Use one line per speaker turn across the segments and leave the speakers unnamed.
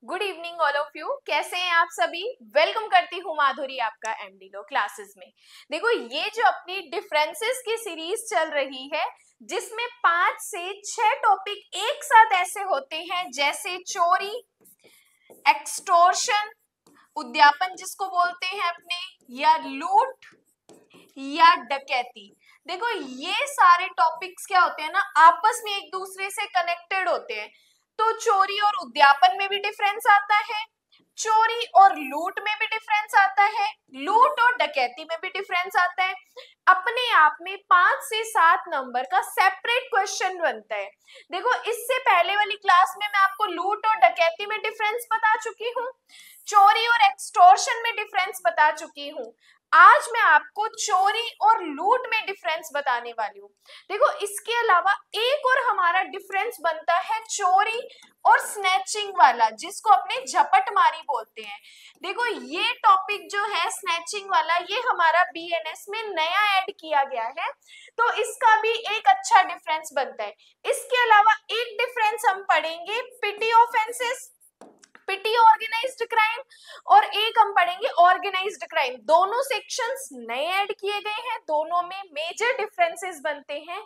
Good evening all of you. कैसे हैं आप सभी? वेलकम करती हूँ माधुरी आपका एमडी लो क्लासेस में। देखो, ये जो अपनी डिफरेंसेस की सीरीज चल रही है जिसमें 5 से 6 टॉपिक एक साथ ऐसे होते हैं जैसे चोरी, एक्सटॉर्शन, उद्यापन जिसको बोलते हैं अपने, या लूट या डकैती। देखो, ये सारे टॉपिक्स क्या होते हैं ना, आपस में एक दूसरे से कनेक्टेड होते हैं। तो चोरी और उद्यापन में भी डिफरेंस आता है, चोरी और लूट में भी डिफरेंस आता है, लूट और डकैती में भी डिफरेंस आता है। अपने आप में 5 से 7 नंबर का सेपरेट क्वेश्चन बनता है। देखो, इससे पहले वाली क्लास में मैं आपको लूट और डकैती में डिफरेंस बता चुकी हूँ, चोरी और एक्सटॉर्शन में डिफरेंस बता चुकी हूँ। आज मैं आपको चोरी और लूट में डिफरेंस बताने वाली हूँ। देखो, इसके अलावा एक और हमारा डिफरेंस बनता है चोरी और स्नैचिंग वाला, जिसको अपने झपटमारी बोलते हैं। देखो, ये टॉपिक जो है स्नैचिंग वाला, ये हमारा बीएनएस में नया ऐड किया गया है, तो इसका भी एक अच्छा डिफरेंस बनता है। इसके अलावा एक डिफरेंस हम पढ़ेंगे पिटी ऑफेंसेस, पिटी ऑर्गेनाइज्ड क्राइम, और एक हम पढ़ेंगे ऑर्गेनाइज्ड क्राइम। दोनों सेक्शंस नए ऐड किए गए हैं, दोनों में मेजर डिफरेंसेस बनते हैं,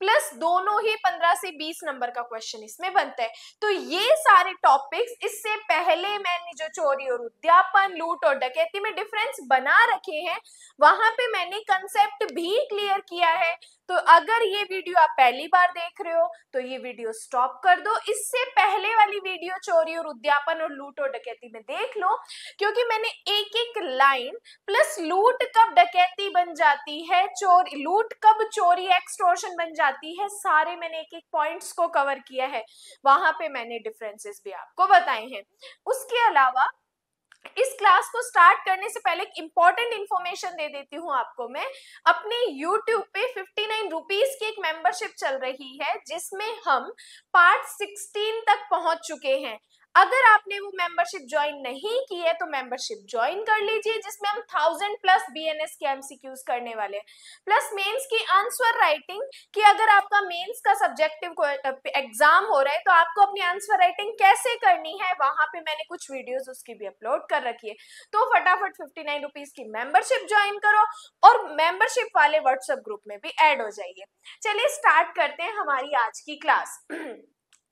प्लस दोनों ही 15 से 20 नंबर का क्वेश्चन इसमें बनता है। तो ये सारे टॉपिक्स इससे पहले मैंने जो चोरी और उद्यापन, लूट और डकैती में डिफरेंस बना रखे हैं, वहां पे मैंने कंसेप्ट भी क्लियर किया है। तो अगर ये वीडियो आप पहली बार देख रहे हो तो ये वीडियो स्टॉप कर दो, इससे पहले वाली वीडियो चोरी और उद्यापन और लूट और डकैती में देख लो, क्योंकि मैंने एक एक लाइन प्लस लूट कब डकैती बन जाती है, चोरी लूट कब चोरी एक्सटॉर्शन बन जाती है, सारे मैंने एक एक पॉइंट्स को कवर किया है, वहां पे मैंने डिफरेंसेस भी आपको बताए हैं। उसके अलावा इस क्लास को स्टार्ट करने से पहले एक इंपॉर्टेंट इंफॉर्मेशन दे देती हूँ आपको मैं। अपने YouTube पे 59 रुपीज की एक मेंबरशिप चल रही है, जिसमें हम पार्ट 16 तक पहुंच चुके हैं। अगर आपने वो मेंबरशिप ज्वाइन नहीं की है तो मेंबरशिप ज्वाइन कर लीजिए, जिसमें हम 1000 प्लस बीएनएस के एमसीक्यूज करने वाले हैं, प्लस मेंस की आंसर राइटिंग, कि अगर आपका मेंस का सब्जेक्टिव एग्जाम हो रहा है तो आपको अपनी आंसर राइटिंग कैसे करनी है, वहां पे मैंने कुछ वीडियोस उसकी भी अपलोड कर रखी है। तो फटाफट 59 रुपीज की मेंबरशिप ज्वाइन करो और मेंबरशिप वाले व्हाट्सएप ग्रुप में भी ऐड हो जाइए। चलिए स्टार्ट करते हैं हमारी आज की क्लास।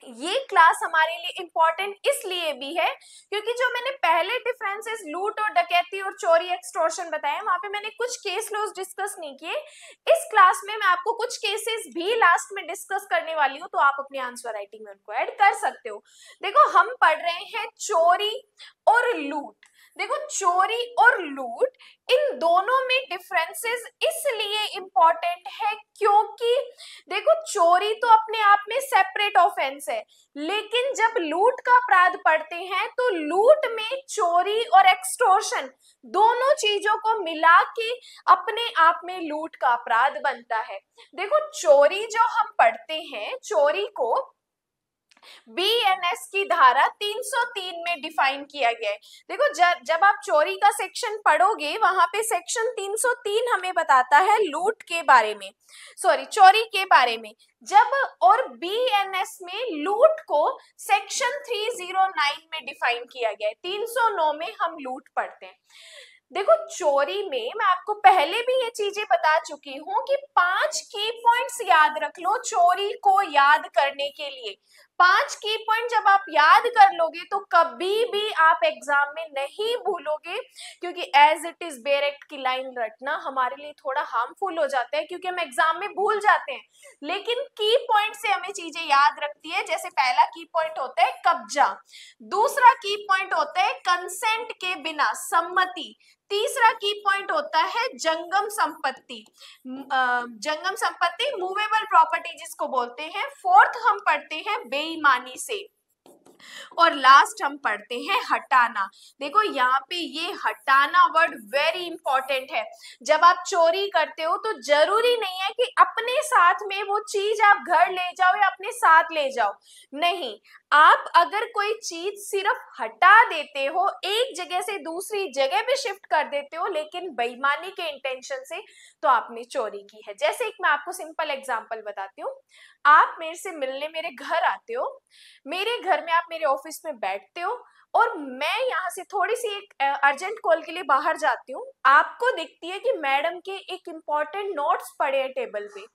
ये क्लास हमारे लिए इंपॉर्टेंट इसलिए भी है क्योंकि जो मैंने पहले डिफरेंसेस लूट और डकैती और चोरी एक्सटॉर्शन बताए, वहां पे मैंने कुछ केस लॉज डिस्कस नहीं किए। इस क्लास में मैं आपको कुछ केसेस भी लास्ट में डिस्कस करने वाली हूँ, तो आप अपनी आंसर राइटिंग में उनको ऐड कर सकते हो। देखो, हम पढ़ रहे हैं चोरी और लूट। देखो, चोरी और लूट, इन दोनों में डिफरेंसेस इसलिए इंपॉर्टेंट है क्योंकि देखो, चोरी तो अपने आप में सेपरेट ऑफेंस है, लेकिन जब लूट का अपराध पढ़ते हैं तो लूट में चोरी और एक्सटॉर्शन दोनों चीजों को मिला के अपने आप में लूट का अपराध बनता है। देखो, चोरी जो हम पढ़ते हैं, चोरी को बीएनएस की धारा 303 में डिफाइन किया गया है। देखो, जब आप चोरी का सेक्शन पढ़ोगे, वहां पे सेक्शन 303 हमें बताता है लूट के बारे में, सॉरी चोरी के बारे में। जब और बीएनएस में लूट को सेक्शन 309 में डिफाइन किया गया है, 309 में हम लूट पढ़ते हैं। देखो, चोरी में मैं आपको पहले भी ये चीजें बता चुकी हूं कि 5 की पॉइंट्स याद रख लो चोरी को याद करने के लिए। 5 की पॉइंट जब आप याद कर लोगे तो कभी भी आप एग्जाम में नहीं भूलोगे, क्योंकि एज इट इज बेरेक्ट की लाइन रटना हमारे लिए थोड़ा हार्मफुल हो जाता है क्योंकि हम एग्जाम में भूल जाते हैं, लेकिन की पॉइंट से हमें चीजें याद रखती है। जैसे पहला की पॉइंट होता है कब्जा, दूसरा की पॉइंट होता है कंसेंट के बिना सम्मति, तीसरा की पॉइंट होता है जंगम संपत्ति, जंगम संपत्ति मूवेबल प्रॉपर्टी जिसको बोलते हैं, फोर्थ हम पढ़ते हैं बेईमानी से, और लास्ट हम पढ़ते हैं हटाना। देखो, यहाँ पे ये हटाना वर्ड वेरी इंपॉर्टेंट है। जब आप चोरी करते हो तो जरूरी नहीं है कि अपने साथ में वो चीज आप घर ले जाओ या अपने साथ ले जाओ, नहीं, आप अगर कोई चीज सिर्फ हटा देते हो, एक जगह से दूसरी जगह पे शिफ्ट कर देते हो, लेकिन बेईमानी के इंटेंशन से, तो आपने चोरी की है। जैसे एक मैं आपको सिंपल एग्जांपल बताती हूँ। आप मेरे से मिलने मेरे घर आते हो, मेरे घर में आप मेरे ऑफिस में बैठते हो, और मैं यहाँ से थोड़ी सी एक अर्जेंट कॉल के लिए बाहर जाती हूँ। आपको दिखती है कि मैडम के एक इम्पॉर्टेंट नोट्स पड़े हैं टेबल पे।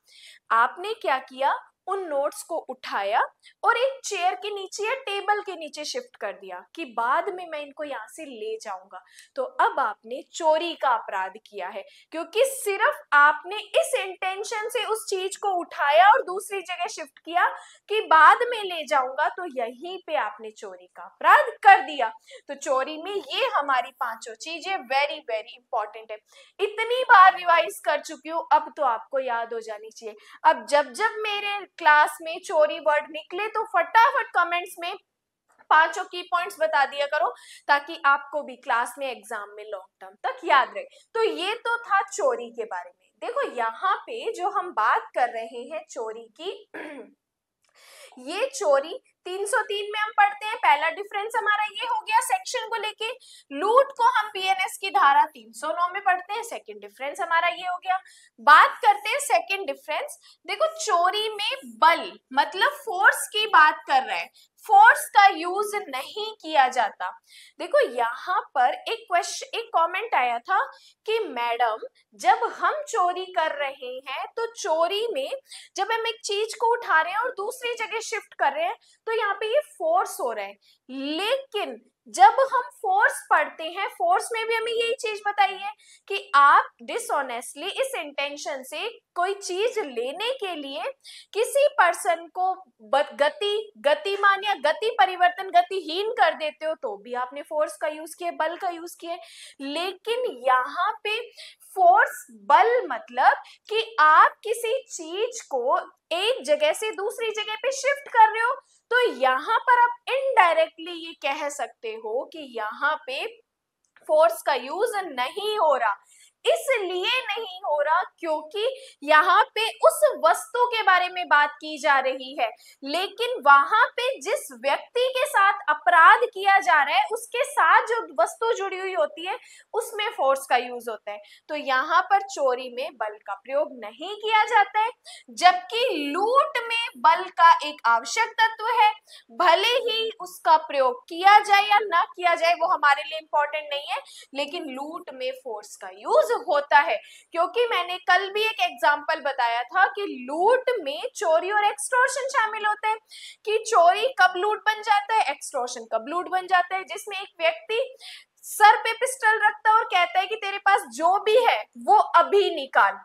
आपने क्या किया, उन नोट्स को उठाया और एक चेयर के नीचे या टेबल के नीचे शिफ्ट कर दिया कि बाद में मैं इनको यहाँ से ले जाऊंगा। तो अब आपने चोरी का अपराध किया है, क्योंकि सिर्फ आपने इस इंटेंशन से उस चीज को उठाया और दूसरी जगह शिफ्ट किया कि बाद में ले जाऊंगा, तो यहीं पे आपने चोरी का अपराध कर दिया। तो चोरी में ये हमारी पांचों चीजें वेरी वेरी इंपॉर्टेंट है। इतनी बार रिवाइज कर चुकी हूँ, अब तो आपको याद हो जानी चाहिए। अब जब जब मेरे क्लास में चोरी वर्ड निकले तो फटाफट कमेंट्स में पांचों की पॉइंट्स बता दिया करो, ताकि आपको भी क्लास में एग्जाम में लॉन्ग टर्म तक याद रहे। तो ये तो था चोरी के बारे में। देखो यहाँ पे जो हम बात कर रहे हैं चोरी की ये चोरी 303 में हम पढ़ते हैं। पहला डिफरेंस हमारा ये हो गया सेक्शन को लेके। लूट को हम बीएनएस की धारा 309 में पढ़ते हैं। सेकंड डिफरेंस हमारा ये हो गया। बात करते हैं सेकंड डिफरेंस। देखो चोरी में बल मतलब फोर्स की बात कर रहे हैं, फोर्स का यूज नहीं किया जाता। देखो यहाँ पर एक क्वेश्चन, एक कमेंट आया था कि मैडम जब हम चोरी कर रहे हैं तो चोरी में जब हम एक चीज को उठा रहे हैं और दूसरी जगह शिफ्ट कर रहे हैं तो यहाँ पे ये फोर्स हो रहा है। लेकिन जब हम फोर्स पढ़ते हैं, फोर्स में भी हमें यही चीज बताई है कि आप डिसऑनेस्टली इस इंटेंशन से कोई चीज लेने के लिए किसी पर्सन को गतिमान या गति परिवर्तन गतिहीन कर देते हो, तो भी आपने फोर्स का यूज किया, बल का यूज किया। लेकिन यहाँ पे फोर्स बल मतलब कि आप किसी चीज को एक जगह से दूसरी जगह पे शिफ्ट कर रहे हो, तो यहाँ पर आप इनडायरेक्टली ये कह सकते हो कि यहाँ पे फोर्स का यूज नहीं हो रहा। इसलिए नहीं हो रहा क्योंकि यहाँ पे उस वस्तु के बारे में बात की जा रही है, लेकिन वहां पे जिस व्यक्ति के साथ अपराध किया जा रहा है उसके साथ जो वस्तु जुड़ी हुई होती है उसमें फोर्स का यूज होता है। तो यहाँ पर चोरी में बल का प्रयोग नहीं किया जाता है, जबकि लूट में बल का एक आवश्यक तत्व है। भले ही उसका प्रयोग किया जाए या ना किया जाए वो हमारे लिए इंपॉर्टेंट नहीं है, लेकिन लूट में फोर्स का यूज होता है। क्योंकि मैंने कल भी एक एग्जांपल बताया था कि लूट में चोरी और एक्सटॉर्शन शामिल होते हैं। कि चोरी कब लूट बन जाता है, एक्सटॉर्शन कब लूट बन जाता है, जिसमें एक व्यक्ति सर पे पिस्टल रखता है और कहता है कि तेरे पास जो भी है वो अभी निकाल।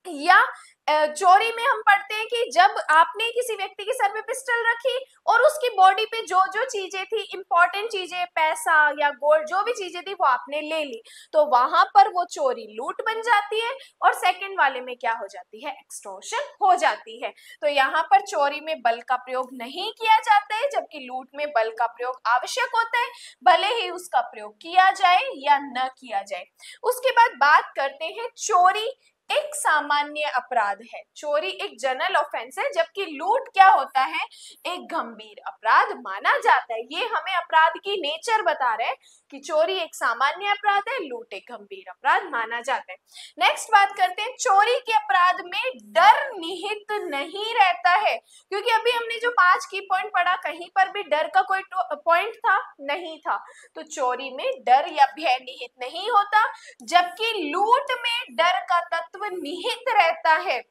या चोरी में हम पढ़ते हैं कि जब आपने किसी व्यक्ति के सर पे पिस्टल रखी और उसकी बॉडी पे जो जो चीजें थी, इंपॉर्टेंट चीजें, पैसा या गोल्ड, जो भी चीजें थी वो आपने ले ली, तो वहां पर वो चोरी लूट बन जाती है। और सेकंड वाले में क्या हो जाती है, एक्सटॉर्शन हो जाती है। तो यहाँ पर चोरी में बल का प्रयोग नहीं किया जाता है, जबकि लूट में बल का प्रयोग आवश्यक होता है, भले ही उसका प्रयोग किया जाए या न किया जाए। उसके बाद बात करते हैं चोरी एक सामान्य अपराध है। चोरी एक जनरल ऑफेंस है, जबकि लूट क्या होता है, एक गंभीर अपराध माना जाता है। ये हमें अपराध की नेचर बता रहे हैं कि चोरी एक सामान्य अपराध है, लूट एक गंभीर अपराध माना जाता है। नेक्स्ट बात करते हैं, चोरी के अपराध में डर निहित नहीं रहता है। क्योंकि अभी हमने जो 5 की पॉइंट पढ़ा, कहीं पर भी डर का कोई पॉइंट था नहीं था। तो चोरी में डर या भय निहित नहीं होता, जबकि लूट में डर का तत्व निहित रहता है।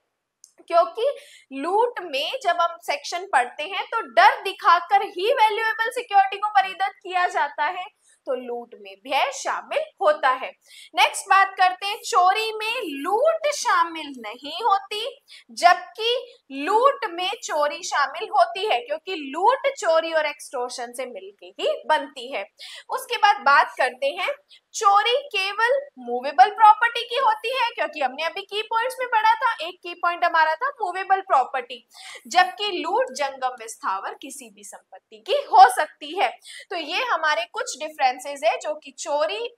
क्योंकि लूट में जब हम सेक्शन पढ़ते हैं तो डर दिखाकर ही वैल्यूएबल सिक्योरिटी को परिदत्त किया जाता है, तो लूट में भय शामिल होता है। नेक्स्ट बात करते हैं, चोरी में लूट शामिल नहीं होती, जबकि लूट में चोरी शामिल होती है, क्योंकि लूट चोरी और एक्सटॉर्शन से मिलके ही बनती है। उसके बाद बात करते हैं, चोरी केवल मूवेबल प्रॉपर्टी की होती है, क्योंकि हमने अभी की पॉइंट्स में पढ़ा था, एक की पॉइंट हमारा था मूवेबल प्रॉपर्टी, जबकि लूट जंगम स्थावर किसी भी संपत्ति की हो सकती है। तो ये हमारे कुछ डिफरेंसेस है जो कि चोरी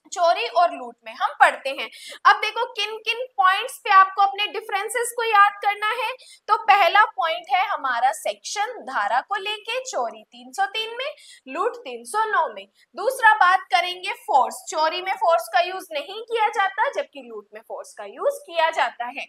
चोरी और लूट में हम पढ़ते हैं। अब देखो किन किन पॉइंट्स पे आपको अपने डिफरेंसेस को याद करना है। तो पहला पॉइंट है हमारा सेक्शन, धारा को लेके, चोरी 303 में, लूट 309 में। दूसरा बात करेंगे फोर्स, चोरी में फोर्स का यूज नहीं किया जाता जबकि लूट में फोर्स का यूज किया जाता है।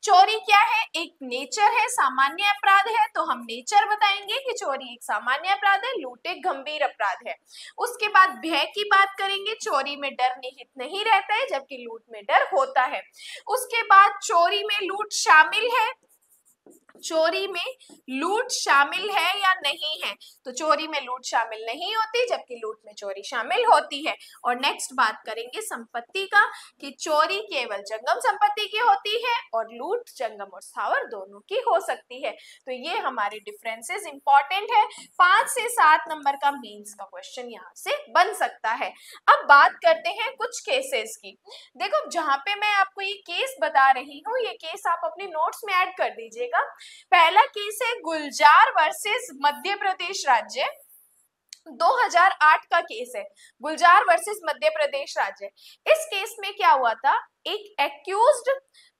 चोरी क्या है, एक नेचर है, सामान्य अपराध है, तो हम नेचर बताएंगे कि चोरी एक सामान्य अपराध है, लूट एक गंभीर अपराध है। उसके बाद भय की बात करेंगे, चोरी में डर निहित नहीं रहता है जबकि लूट में डर होता है। उसके बाद चोरी में लूट शामिल है, चोरी में लूट शामिल है या नहीं है, तो चोरी में लूट शामिल नहीं होती जबकि लूट में चोरी शामिल होती है। और नेक्स्ट बात करेंगे संपत्ति का, कि चोरी केवल जंगम संपत्ति की होती है और लूट जंगम और स्थावर दोनों की हो सकती है। तो ये हमारे डिफरेंसेस इंपॉर्टेंट है, 5 से 7 नंबर का मेंस का क्वेश्चन यहाँ से बन सकता है। अब बात करते हैं कुछ केसेस की। देखो जहां पे मैं आपको ये केस बता रही हूँ, ये केस आप अपने नोट्स में ऐड कर दीजिएगा। पहला केस है गुलजार वर्सेस मध्य प्रदेश राज्य, 2008 का केस है, गुलजार वर्सेस मध्य प्रदेश राज्य। इस केस में क्या हुआ था, एक एक्यूज्ड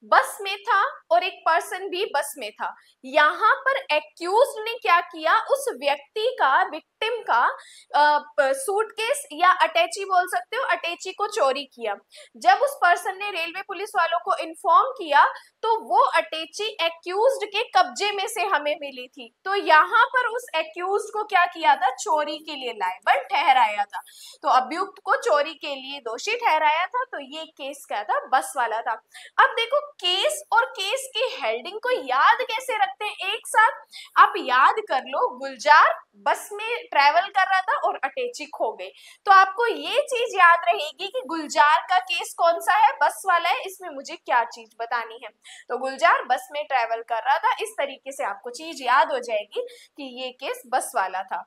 बस में था और एक पर्सन भी बस में था। यहाँ पर एक्यूज्ड ने क्या किया, उस व्यक्ति का, विक्टिम का सूटकेस या अटैची बोल सकते हो, अटैची को चोरी किया। जब उस पर्सन ने रेलवे पुलिस वालों को इन्फॉर्म किया तो वो अटैची एक्यूज्ड के कब्जे में से हमें मिली थी। तो यहाँ पर उस एक्यूज्ड को क्या किया था, चोरी के लिए लायबल ठहराया था। तो अभियुक्त को चोरी के लिए दोषी ठहराया था। तो ये केस क्या था, बस वाला था। अब देखो केस और केस की हेडिंग को याद कैसे रखते हैं एक साथ, आप याद कर लो, गुलजार बस में ट्रेवल कर रहा था और अटैची खो गई। तो आपको ये चीज याद रहेगी कि गुलजार का केस कौन सा है, बस वाला है, इसमें मुझे क्या चीज बतानी है। तो गुलजार बस में ट्रेवल कर रहा था, इस तरीके से आपको चीज याद हो जाएगी कि ये केस बस वाला था।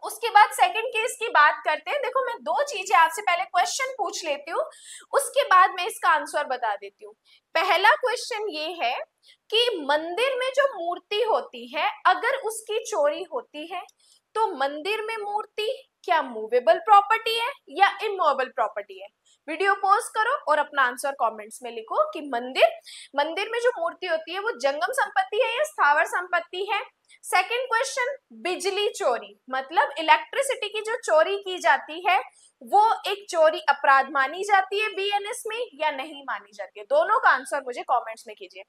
उसके बाद सेकंड केस की बात करते हैं। देखो मैं दो चीजें आपसे पहले क्वेश्चन पूछ लेती हूँ, उसके बाद मैं इसका आंसर बता देती हूँ। पहला क्वेश्चन ये है कि मंदिर में जो मूर्ति होती है अगर उसकी चोरी होती है तो मंदिर में मूर्ति क्या मूवेबल प्रॉपर्टी है या इमूवेबल प्रॉपर्टी है। वीडियो पॉज करो और अपना आंसर कमेंट्स में लिखो कि मंदिर में जो मूर्ति होती है वो जंगम संपत्ति है या स्थावर संपत्ति है। सेकंड क्वेश्चन, बिजली चोरी मतलब इलेक्ट्रिसिटी की जो चोरी की जाती है वो एक चोरी अपराध मानी जाती है बीएनएस में या नहीं मानी जाती है। दोनों का आंसर मुझे कमेंट्स में कीजिए।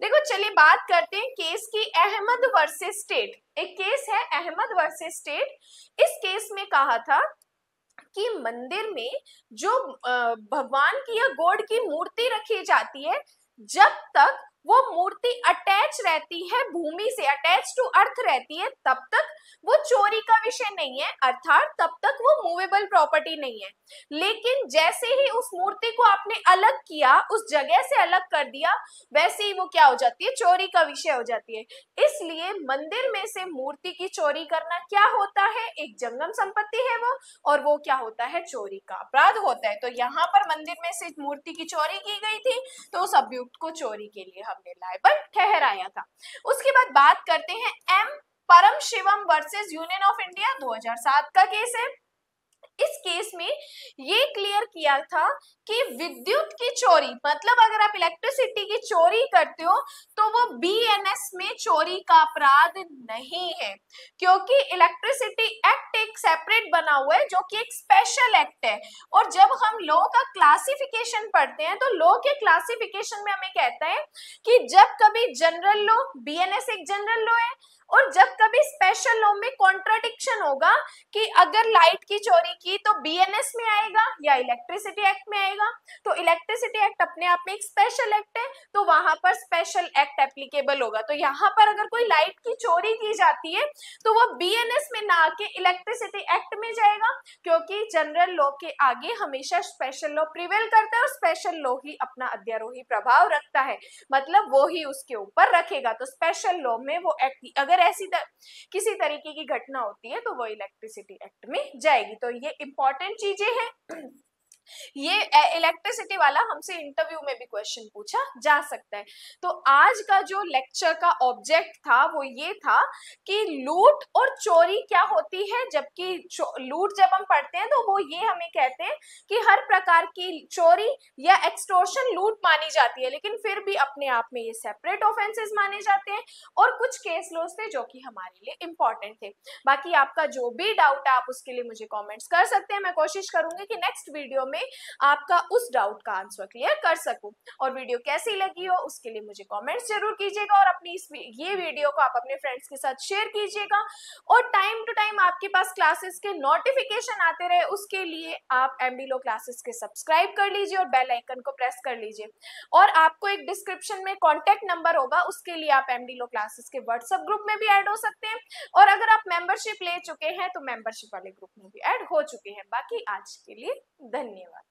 देखो चलिए बात करते हैं केस की, अहमद वर्सेस स्टेट। एक केस है अहमद वर्सेस स्टेट। इस केस में कहा था कि मंदिर में जो भगवान की या गॉड की मूर्ति रखी जाती है, जब तक वो मूर्ति अटैच रहती है भूमि से, अटैच टू अर्थ रहती है, तब तक वो चोरी का विषय नहीं है, अर्थात तब तक वो मूवेबल प्रॉपर्टी नहीं है। लेकिन जैसे ही उस मूर्ति को आपने अलग किया, उस जगह से अलग कर दिया, वैसे ही वो क्या हो जाती है, चोरी का विषय हो जाती है। इसलिए मंदिर में से मूर्ति की चोरी करना क्या होता है, एक जंगम संपत्ति है वो, और वो क्या होता है, चोरी का अपराध होता है। तो यहाँ पर मंदिर में से मूर्ति की चोरी की गई थी तो उस अभियुक्त को चोरी के लिए हमने लायबल ठहराया था। उसके बाद बात करते हैं एम परम Shivam versus union of India, 2007 का केस है। इस केस में ये क्लियर किया था कि विद्युत की चोरी मतलब अगर आप इलेक्ट्रिसिटी की चोरी करते हो तो वो बीएनएस में चोरी का अपराध नहीं है, क्योंकि इलेक्ट्रिसिटी एक्ट एक सेपरेट बना हुआ है जो कि एक स्पेशल एक्ट है। और जब हम लॉ का क्लासिफिकेशन पढ़ते हैं तो लॉ के क्लासिफिकेशन में हमें कहता है कि जब कभी जनरल लॉ, बीएनएस एक जनरल लॉ है, और जब कभी स्पेशल लॉ में कॉन्ट्राडिक्शन होगा कि अगर लाइट की चोरी की तो बीएनएस में आएगा या इलेक्ट्रिसिटी एक्ट में आएगा, तो इलेक्ट्रिसिटी एक्ट अपने आप में एक स्पेशल एक्ट है तो वहां पर स्पेशल एक्ट एप्लीकेबल होगा। तो यहाँ पर अगर कोई लाइट की चोरी की जाती है तो वो बीएनएस में ना आके इलेक्ट्रिसिटी एक्ट में जाएगा, क्योंकि जनरल लॉ के आगे हमेशा स्पेशल लॉ प्रिवेल करता है और स्पेशल लॉ ही अपना अध्यारोही प्रभाव रखता है, मतलब वो ही उसके ऊपर रखेगा। तो स्पेशल लॉ में वो एक्ट अगर ऐसी किसी तरीके की घटना होती है तो वो इलेक्ट्रिसिटी एक्ट में जाएगी। तो ये इंपॉर्टेंट चीजें हैं। ये इलेक्ट्रिसिटी वाला हमसे इंटरव्यू में भी क्वेश्चन पूछा जा सकता है। तो आज का जो लेक्चर का ऑब्जेक्ट था वो ये था कि लूट और चोरी क्या होती है, जबकि लूट जब हम पढ़ते हैं तो वो ये हमें कहते हैं कि हर प्रकार की चोरी या एक्सटॉर्शन लूट मानी जाती है, लेकिन फिर भी अपने आप में ये सेपरेट ऑफेंसेस माने जाते हैं और कुछ केस लॉज थे जो कि हमारे लिए इंपॉर्टेंट थे। बाकी आपका जो भी डाउट है आप उसके लिए मुझे कमेंट्स कर सकते हैं, मैं कोशिश करूंगी कि नेक्स्ट वीडियो में आपका उस डाउट का आंसर क्लियर कर सकूं। और वीडियो कैसी लगी हो उसके लिए मुझे कमेंट्स जरूर कीजिएगा और अपनी ये वीडियो को आप अपने फ्रेंड्स के साथ शेयर कीजिएगा। और टाइम टू टाइम आपके पास क्लासेस के नोटिफिकेशन आते रहे उसके लिए आप एमडी लो क्लासेस के सब्सक्राइब कर लीजिए और बेल आइकन को प्रेस कर लीजिए। और आपको एक डिस्क्रिप्शन में कॉन्टेक्ट नंबर होगा, उसके लिए आप एमडी लो क्लासेस के व्हाट्सएप ग्रुप में भी ऐड हो सकते हैं। और अगर आप मेंबरशिप ले चुके हैं तो मेंबरशिप वाले ग्रुप में भी ऐड हो चुके हैं। बाकी आज के लिए धन्यवाद।